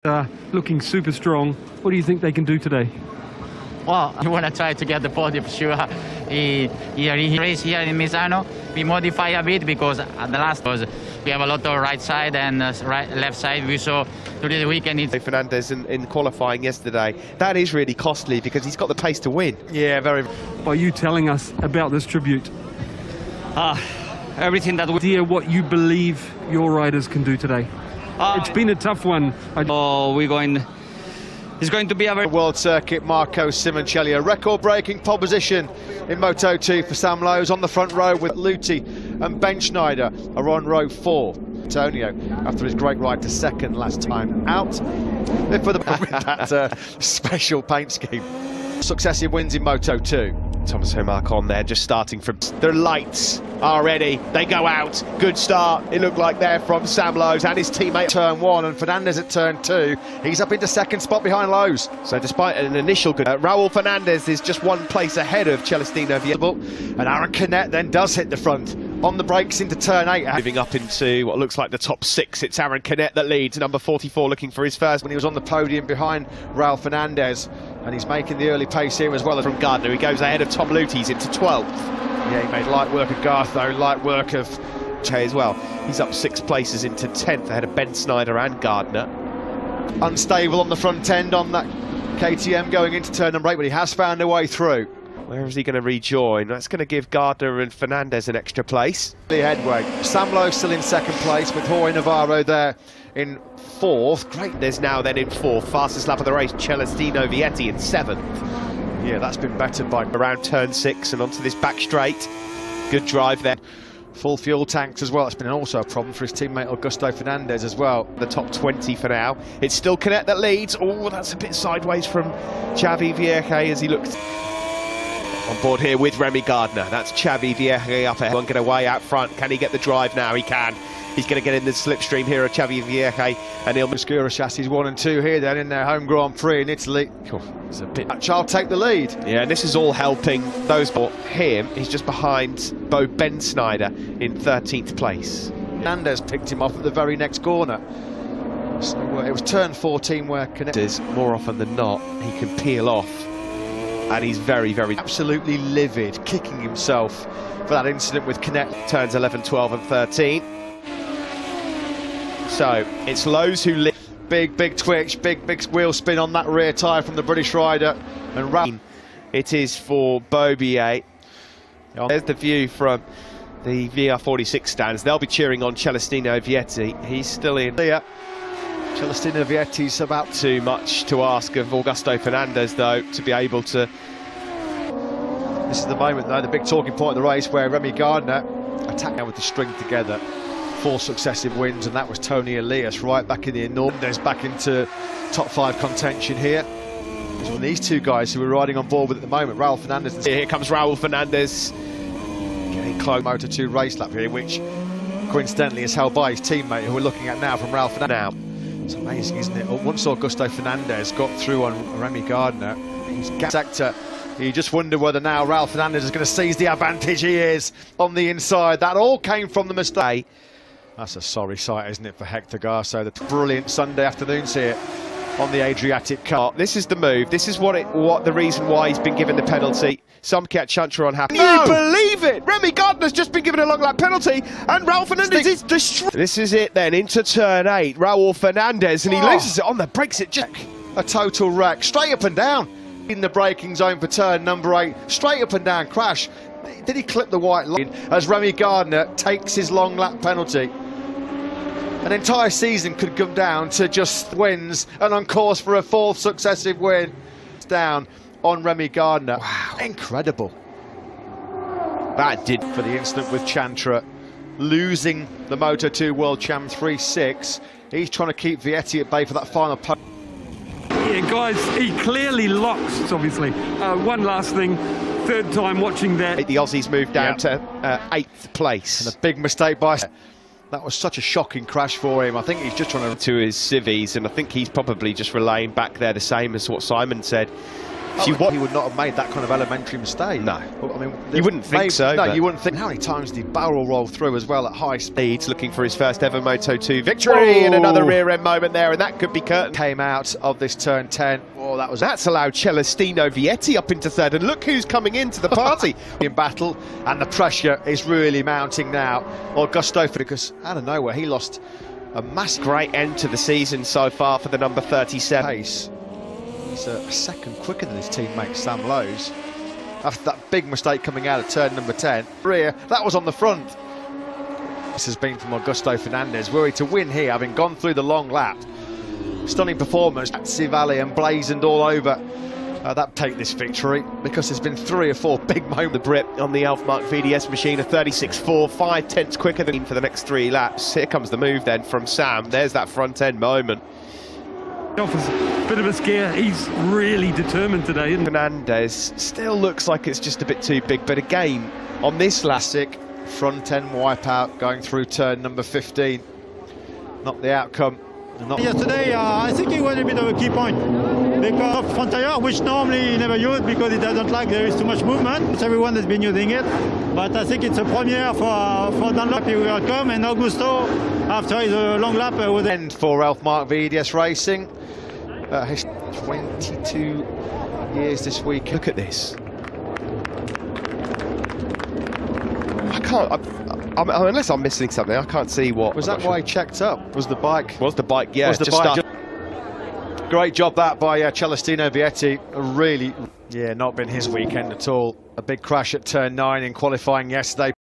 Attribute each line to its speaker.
Speaker 1: Looking super strong. What do you think they can do today?
Speaker 2: Well, I want to try to get the podium for sure. He race here in Misano. We modify a bit because at the last we have a lot of right side and left side. We saw today the weekend.
Speaker 3: Fernandes in qualifying yesterday. That is really costly because he's got the pace to win.
Speaker 1: Yeah, very. By you telling us about this tribute,
Speaker 2: Everything that we
Speaker 1: idea what you believe your riders can do today. It's been a tough one.
Speaker 2: It's going to be a very
Speaker 4: World Circuit, Marco Simoncelli, a record-breaking pole position in Moto2 for Sam Lowes on the front row with Luthi and Ben Schneider are on row 4. Antonio, after his great ride to second last time out, for that special paint scheme. Successive wins in Moto2.
Speaker 3: Thomas Homark on there, just starting from the lights are ready. They go out. Good start. It looked like there from Sam Lowes and his teammate.
Speaker 4: Turn 1 and Fernandes at turn 2. He's up into second spot behind Lowes.
Speaker 3: So despite an initial good, Raul Fernandes is just one place ahead of Celestino Vietti.
Speaker 4: And Aaron Canet then does hit the front on the brakes into turn 8.
Speaker 3: Moving up into what looks like the top 6, it's Aaron Canet that leads, number 44 looking for his first.
Speaker 4: When he was on the podium behind Raul Fernandes, and he's making the early pace here as well.
Speaker 3: From Gardner, he goes ahead of Tom Luthi into 12th.
Speaker 4: Yeah, he made light work of Garth though, light work of
Speaker 3: Che as well. He's up 6 places into 10th ahead of Ben Snyder and Gardner.
Speaker 4: Unstable on the front end on that KTM going into turn number 8, but he has found a way through.
Speaker 3: Where is he going to rejoin? That's going to give Gardner and Fernandes an extra place.
Speaker 4: The headway. Sam Lowes still in second place with Jorge Navarro there in 4th. Great.
Speaker 3: There's now then in 4th, fastest lap of the race, Celestino Vietti in 7th.
Speaker 4: Yeah, that's been bettered by
Speaker 3: around turn 6 and onto this back straight. Good drive there.
Speaker 4: Full fuel tanks as well. It's been also a problem for his teammate Augusto Fernandes as well.
Speaker 3: The top 20 for now. It's still Canet that leads. Oh, that's a bit sideways from Xavi Vierge as he looked on board here with Remy Gardner. That's Xavi Vierge up ahead. One get away out front. Can he get the drive now? He can. He's going to get in the slipstream here of Xavi Vierge and he'll Muscura chassis 1 and 2 here then in their home Grand Prix in Italy. It's a bit. I'll take the lead. Yeah, and this is all helping those for him. He's just behind Ben Snyder in 13th place.
Speaker 4: Fernandes picked him off at the very next corner. So it was turn 14 where Canet
Speaker 3: more often than not he can peel off. And he's very, very
Speaker 4: absolutely livid, kicking himself for that incident with Canet.
Speaker 3: Turns 11, 12 and 13. So it's Lowes who
Speaker 4: big twitch, big wheel spin on that rear tyre from the British rider. And
Speaker 3: it is for Bobier. There's the view from the VR46 stands. They'll be cheering on Celestino Vietti. He's still in.
Speaker 4: Yeah. Celestino Vietti's about
Speaker 3: too much to ask of Augusto Fernandes, though, to be able to.
Speaker 4: This is the moment, though, the big talking point of the race where Remy Gardner attacked with the string together. 4 successive wins, and that was Tony Elias right back in the enormous back into top 5 contention here. And these two guys who we're riding on board with at the moment, Raul Fernandes. And
Speaker 3: here comes Raul Fernandes
Speaker 4: getting close. Moto2 race lap here, which coincidentally is held by his teammate who we're looking at now from Raul Fernandes.
Speaker 3: Now,
Speaker 4: it's amazing, isn't it? Once Augusto Fernandes got through on Remy Gardner, he's sector. You just wonder whether now Raul Fernandes is going to seize the advantage he is on the inside. That all came from the mistake. That's a sorry sight, isn't it, for Hector Garso? The brilliant Sunday afternoons here on the Adriatic Cup.
Speaker 3: This is the move. This is what the reason why he's been given the penalty. Some Chantra unhappy.
Speaker 4: No!
Speaker 3: You believe it? Remy Gardner's just been given a long lap penalty, and Raul Fernandes is destroyed. This is it then into turn 8. Raul Fernandes, and he loses it on the brakes. It just
Speaker 4: a total wreck, straight up and down in the braking zone for turn number 8. Straight up and down crash. Did he clip the white line as Remy Gardner takes his long lap penalty? An entire season could come down to just wins, and on course for a 4th successive win. It's down on Remy Gardner.
Speaker 3: Wow.
Speaker 4: Incredible.
Speaker 3: That did
Speaker 4: for the incident with Chantra, losing the Moto2 World Champ 3-6. He's trying to keep Vietti at bay for that final pole.
Speaker 1: Yeah, guys, he clearly locks, obviously. One last thing, 3rd time watching that.
Speaker 3: The Aussies moved down to 8th place.
Speaker 4: And a big mistake by. That was such a shocking crash for him. I think he's just trying
Speaker 3: to his civvies, and I think he's probably just relaying back there the same as what Simon said He
Speaker 4: would not have made that kind of elementary mistake.
Speaker 3: No.
Speaker 4: Well, I mean,
Speaker 3: You wouldn't think so,
Speaker 4: No,
Speaker 3: but-
Speaker 4: you wouldn't think. How many times did he barrel roll through as well at high speed?
Speaker 3: Leeds looking for his first ever Moto2 victory, and another rear end moment there, and that could be curtain.
Speaker 4: Came out of this turn 10. Oh,
Speaker 3: That's allowed Celestino Vietti up into third, and look who's coming into the party.
Speaker 4: in battle, and the pressure is really mounting now. Augusto, because out of nowhere he lost a massive
Speaker 3: Great end to the season so far for the number 37.
Speaker 4: pace. He's a second quicker than his teammate Sam Lowes. After that big mistake coming out of turn number 10. Rear, that was on the front. This has been from Augusto Fernandes, worried to win here, having gone through the long lap. Stunning performance, Valley emblazoned all over. That take this victory, because there's been 3 or 4 big moments.
Speaker 3: The Brit on the Elfmark VDS machine, a 36.4, 5 tenths quicker than for the next 3 laps. Here comes the move then from Sam. There's that front end moment.
Speaker 1: Offers a bit of a scare. He's really determined today, isn't he?
Speaker 3: Fernandes still looks like it's just a bit too big, but again, on this last
Speaker 4: Classic front end wipeout going through turn number 15. Not the outcome.
Speaker 5: Yesterday, I think it was a bit of a key point because of front tire, which normally he never used because he doesn't like there is too much movement. Everyone has been using it, but I think it's a premiere for Dunlop. He will come, and Augusto, after his long lap, was
Speaker 4: End for Elfmark VDS Racing. His 22 years this week.
Speaker 3: Look at this. I can't, unless I'm missing something, I can't see what.
Speaker 4: Was that why he checked up? Was the bike?
Speaker 3: Was the bike, yeah.
Speaker 4: Was the
Speaker 3: just
Speaker 4: bike
Speaker 3: start-
Speaker 4: Great job that by Celestino Vietti. Really, not been his weekend at all. A big crash at turn 9 in qualifying yesterday.